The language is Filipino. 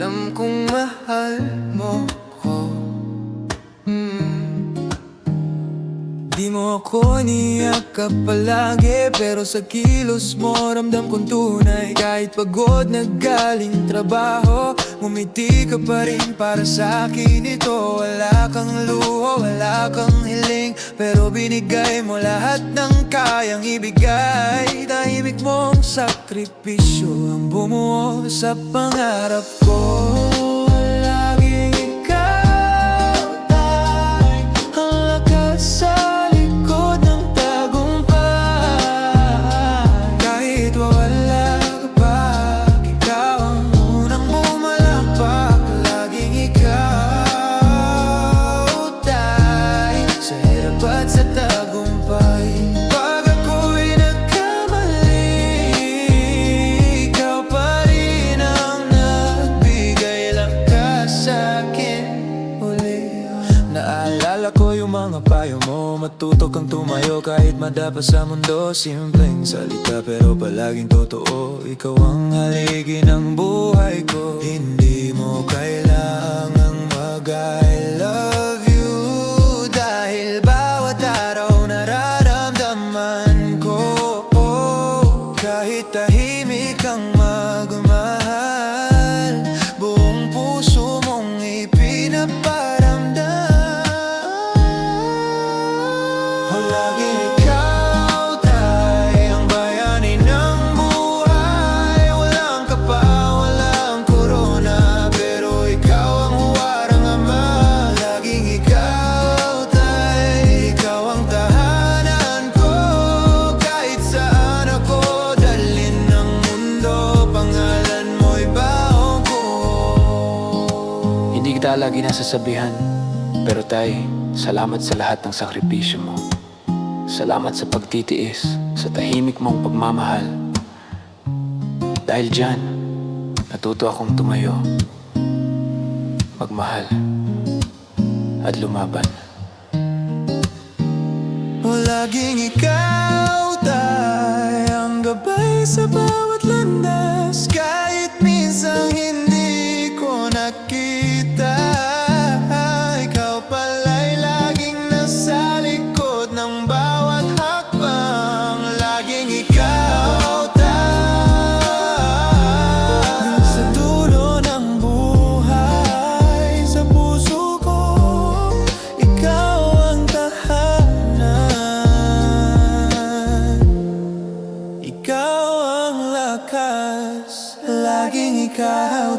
Alam kong mahal mo ko. Di mo ako niyakap palagi, pero sa kilos mo ramdam kong tunay. Kahit pagod na galing trabaho, ngumiti ka pa rin para sa akin ito. Wala kang luho, wala kang hiling, pero binigay mo lahat ng kayang ibigay. Tahimik mong sakripisyo ang bumuo sa pangarap ko. Sa tagumpay, pag ako'y nagkamali, ikaw pa rin ang nagbigay lakas sa'kin uli. Naalala ko yung mga payo mo, matuto kang tumayo kahit madapa sa mundo. Simpleng salita pero palaging totoo, ikaw ang haligi ng buhay ko. Hindi mo kailangang mag-I love you, dahil kahit tahimik kang magmahal, buong puso mong ipinaparamdam. Laging ikaw, tay, ang bayani ng buhay. Walang kapa, walang korona, pero ikaw ang huwarang ama. Laging ikaw, tay, ikaw ang tahanan ko. Kahit saan ako hindi kita lagi nasasabihan, pero tay, salamat sa lahat ng sakripisyo mo. Salamat sa pagtitiis, sa tahimik mong pagmamahal. Dahil dyan, natuto akong tumayo, magmahal, at lumaban. Laging ikaw, tay, ang gabay sa bawat landas. Kahit minsan hindi ko nakita, ikaw pala'y laging nasa likod ng bawat hakbang. Laging ikaw, tay, sa dulo ng buhay, sa puso ko, ikaw ang tahanan, ikaw ang lakas. Laging ikaw,